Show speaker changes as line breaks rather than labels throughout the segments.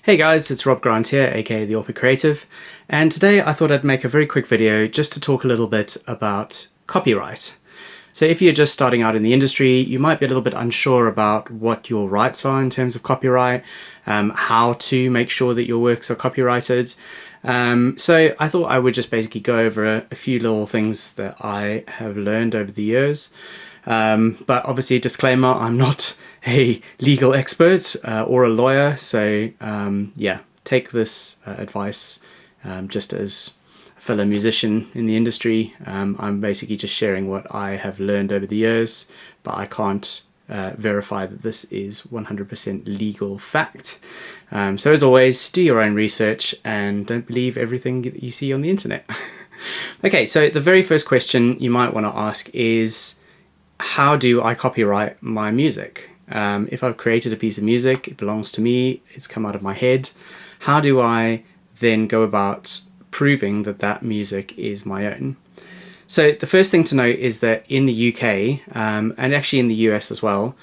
Hey guys, it's Rob Grant here, aka The Author Creative, and today I thought I'd make a very quick video just to talk a little bit about copyright. So if you're just starting out in the industry, you might be a little bit unsure about what your rights are in terms of copyright, how to make sure that your works are copyrighted. So I thought I would just basically go over a few little things that I have learned over the years. But obviously, disclaimer, I'm not a legal expert or a lawyer, so yeah, take this advice just as a fellow musician in the industry. I'm basically just sharing what I have learned over the years, but I can't verify that this is 100% legal fact. So as always, do your own research and don't believe everything that you see on the internet. Okay, so the very first question you might want to ask is, how do I copyright my music? If I've created a piece of music, it belongs to me, it's come out of my head. How do I then go about proving that that music is my own? So the first thing to note is that in the UK, and actually in the US as well,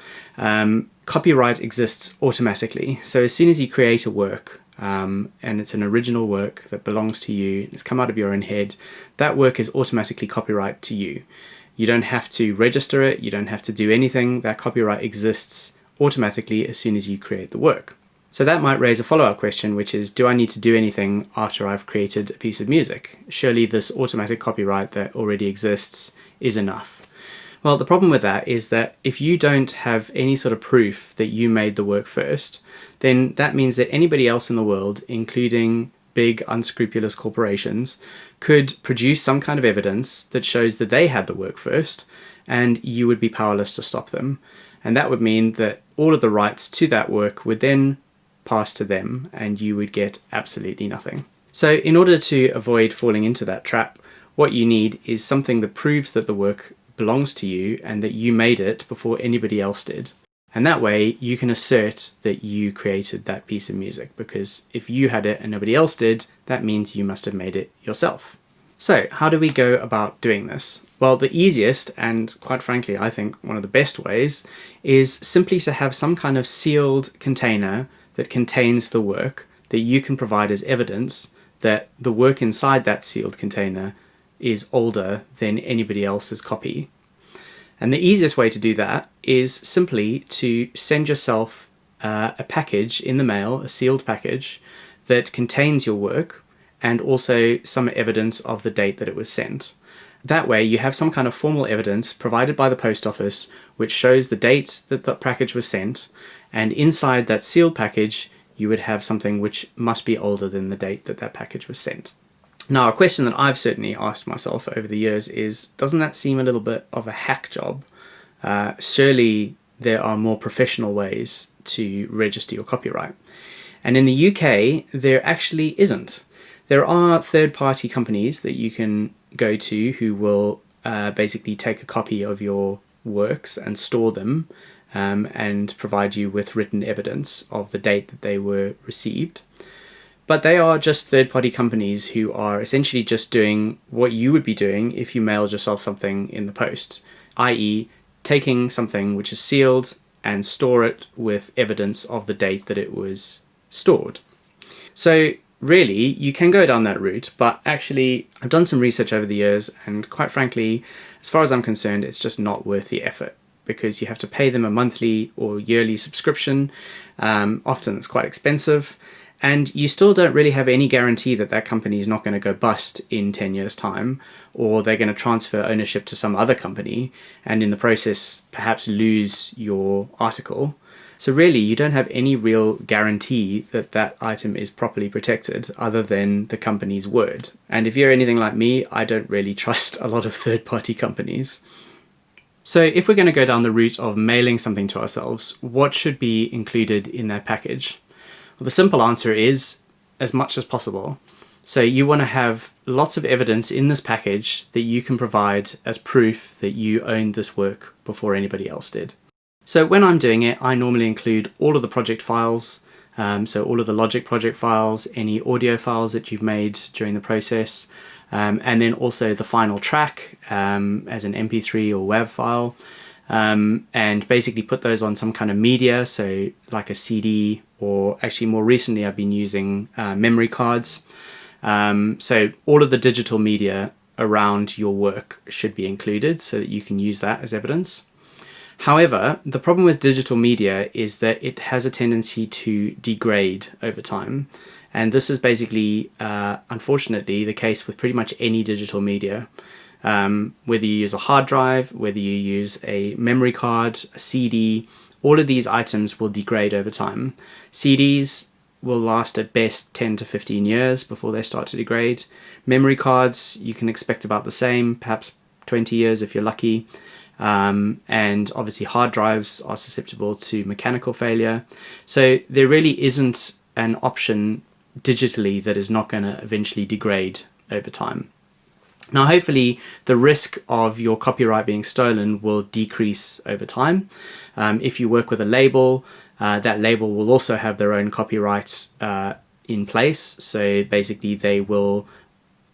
copyright exists automatically. So as soon as you create a work, and it's an original work that belongs to you, it's come out of your own head, that work is automatically copyright to you. You don't have to register it, you don't have to do anything. That copyright exists automatically as soon as you create the work. So that might raise a follow-up question, which is, do I need to do anything after I've created a piece of music? Surely this automatic copyright that already exists is enough. Well, the problem with that is that if you don't have any sort of proof that you made the work first, then that means that anybody else in the world, including big unscrupulous corporations, could produce some kind of evidence that shows that they had the work first, and you would be powerless to stop them. And that would mean that all of the rights to that work would then pass to them, and you would get absolutely nothing. So in order to avoid falling into that trap, what you need is something that proves that the work belongs to you and that you made it before anybody else did. And that way you can assert that you created that piece of music, because if you had it and nobody else did, that means you must have made it yourself. So how do we go about doing this? Well, the easiest, and quite frankly I think one of the best ways, is simply to have some kind of sealed container that contains the work that you can provide as evidence that the work inside that sealed container is older than anybody else's copy. And the easiest way to do that is simply to send yourself a package in the mail, a sealed package, that contains your work and also some evidence of the date that it was sent. That way you have some kind of formal evidence provided by the post office which shows the date that the package was sent, and inside that sealed package you would have something which must be older than the date that that package was sent. Now, a question that I've certainly asked myself over the years is, doesn't that seem a little bit of a hack job? Surely there are more professional ways to register your copyright. And in the UK, there actually isn't. There are third-party companies that you can go to who will basically take a copy of your works and store them and provide you with written evidence of the date that they were received. But they are just third-party companies who are essentially just doing what you would be doing if you mailed yourself something in the post, i.e. taking something which is sealed and store it with evidence of the date that it was stored. So really, you can go down that route, but actually I've done some research over the years, and quite frankly, as far as I'm concerned, it's just not worth the effort, because you have to pay them a monthly or yearly subscription. Often it's quite expensive. And you still don't really have any guarantee that that company is not going to go bust in 10 years' time, or they're going to transfer ownership to some other company and in the process perhaps lose your article. So really, you don't have any real guarantee that that item is properly protected other than the company's word. And if you're anything like me, I don't really trust a lot of third-party companies. So if we're going to go down the route of mailing something to ourselves, what should be included in that package? Well, the simple answer is as much as possible. So you want to have lots of evidence in this package that you can provide as proof that you owned this work before anybody else did. So when I'm doing it, I normally include all of the project files, so all of the Logic project files, any audio files that you've made during the process, and then also the final track as an MP3 or WAV file, and basically put those on some kind of media, so like a CD or actually more recently I've been using memory cards. So all of the digital media around your work should be included so that you can use that as evidence. However, the problem with digital media is that it has a tendency to degrade over time. And this is basically, unfortunately, the case with pretty much any digital media. Whether you use a hard drive, whether you use a memory card, a CD, all of these items will degrade over time. CDs will last at best 10 to 15 years before they start to degrade. Memory cards, you can expect about the same, perhaps 20 years if you're lucky. And obviously hard drives are susceptible to mechanical failure. So there really isn't an option digitally that is not going to eventually degrade over time. Now, hopefully the risk of your copyright being stolen will decrease over time. If you work with a label, that label will also have their own copyright in place. So basically they will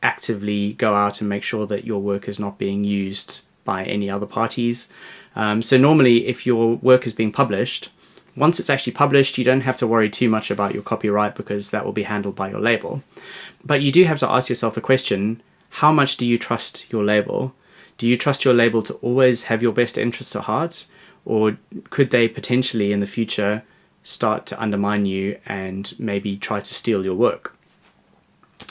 actively go out and make sure that your work is not being used by any other parties. So normally if your work is being published, once it's actually published, you don't have to worry too much about your copyright because that will be handled by your label. But you do have to ask yourself the question, how much do you trust your label? Do you trust your label to always have your best interests at heart? Or could they potentially in the future start to undermine you and maybe try to steal your work?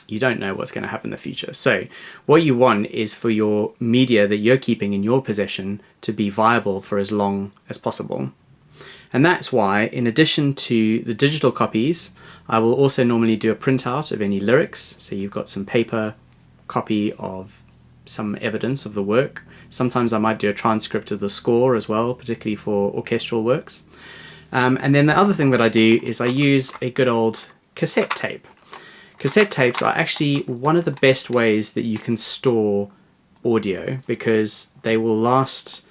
You don't know what's going to happen in the future. So what you want is for your media that you're keeping in your possession to be viable for as long as possible. And that's why, in addition to the digital copies, I will also normally do a printout of any lyrics. So you've got some paper copy of some evidence of the work. Sometimes I might do a transcript of the score as well, particularly for orchestral works. And then the other thing that I do is I use a good old cassette tape. Cassette tapes are actually one of the best ways that you can store audio because they will last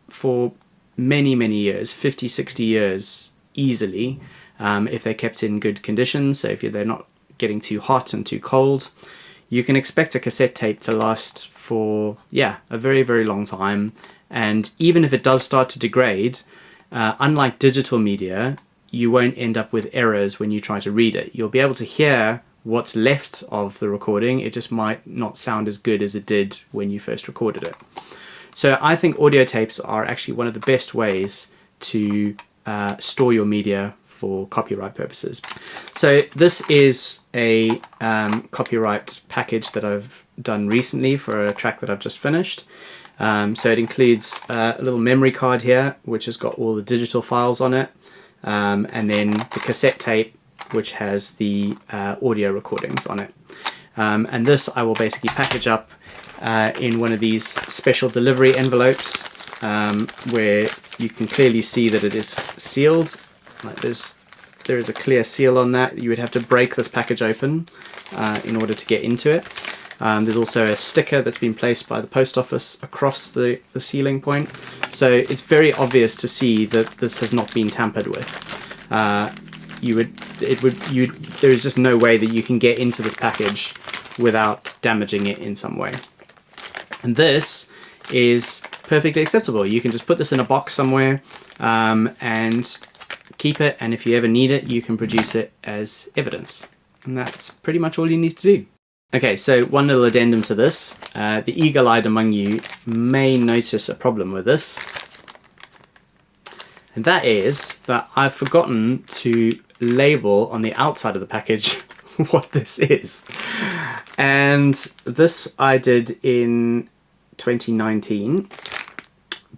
for many, many years, 50, 60 years easily, if they're kept in good condition. So if they're not getting too hot and too cold, you can expect a cassette tape to last for, a very, very long time. And even if it does start to degrade, unlike digital media, you won't end up with errors when you try to read it. You'll be able to hear what's left of the recording. It just might not sound as good as it did when you first recorded it. So I think audio tapes are actually one of the best ways to store your media for copyright purposes. So this is a copyright package that I've done recently for a track that I've just finished. So it includes a little memory card here, which has got all the digital files on it, and then the cassette tape, which has the audio recordings on it. And this I will basically package up in one of these special delivery envelopes, where you can clearly see that it is sealed. Like there is a clear seal on that. You would have to break this package open in order to get into it. There's also a sticker that's been placed by the post office across the sealing point. So it's very obvious to see that this has not been tampered with. There is just no way that you can get into this package without damaging it in some way. And this is perfectly acceptable. You can just put this in a box somewhere and keep it, and if you ever need it, you can produce it as evidence. And that's pretty much all you need to do. Okay, so one little addendum to this. The eagle-eyed among you may notice a problem with this. And that is that I've forgotten to label on the outside of the package what this is. And this I did in 2019,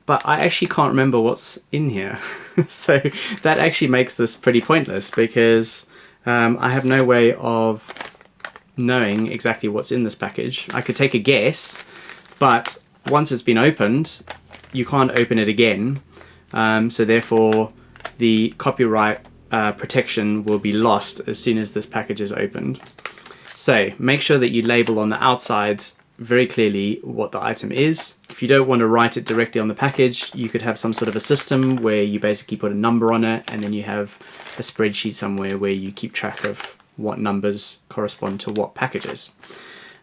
but I actually can't remember what's in here. So that actually makes this pretty pointless because I have no way of knowing exactly what's in this package. I could take a guess, but once it's been opened, you can't open it again. So therefore the copyright protection will be lost as soon as this package is opened. So make sure that you label on the outside very clearly what the item is. If you don't want to write it directly on the package, you could have some sort of a system where you basically put a number on it, and then you have a spreadsheet somewhere where you keep track of what numbers correspond to what packages.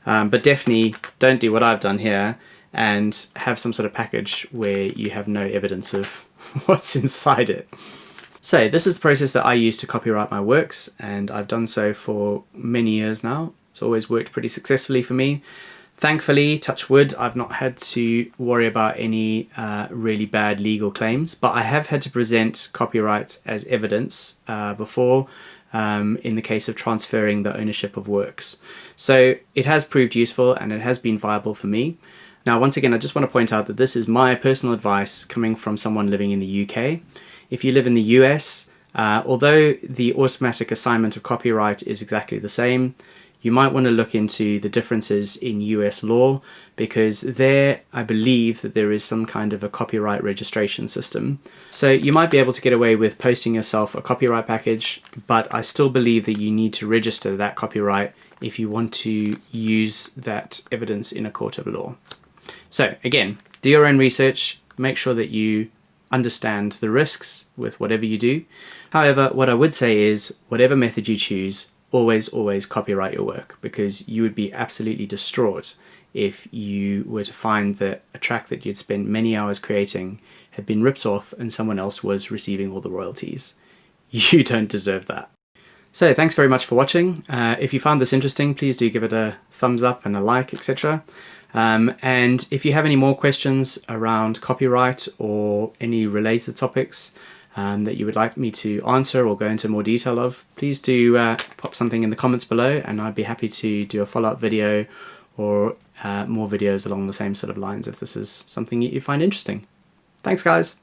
But definitely don't do what I've done here and have some sort of package where you have no evidence of what's inside it. So this is the process that I use to copyright my works, and I've done so for many years now. It's always worked pretty successfully for me. Thankfully, touch wood, I've not had to worry about any really bad legal claims, but I have had to present copyrights as evidence before in the case of transferring the ownership of works. So it has proved useful and it has been viable for me. Now, once again, I just want to point out that this is my personal advice coming from someone living in the UK. If you live in the US, although the automatic assignment of copyright is exactly the same, you might want to look into the differences in US law, because there I believe that there is some kind of a copyright registration system. So you might be able to get away with posting yourself a copyright package, but I still believe that you need to register that copyright if you want to use that evidence in a court of law. So again, do your own research, make sure that you understand the risks with whatever you do. However, what I would say is, whatever method you choose, always copyright your work, because you would be absolutely distraught if you were to find that a track that you'd spent many hours creating had been ripped off and someone else was receiving all the royalties. You don't deserve that. So thanks very much for watching. If you found this interesting, please do give it a thumbs up and a like, etc. And if you have any more questions around copyright or any related topics that you would like me to answer or go into more detail of, please do pop something in the comments below, and I'd be happy to do a follow-up video or more videos along the same sort of lines if this is something you find interesting. Thanks, guys.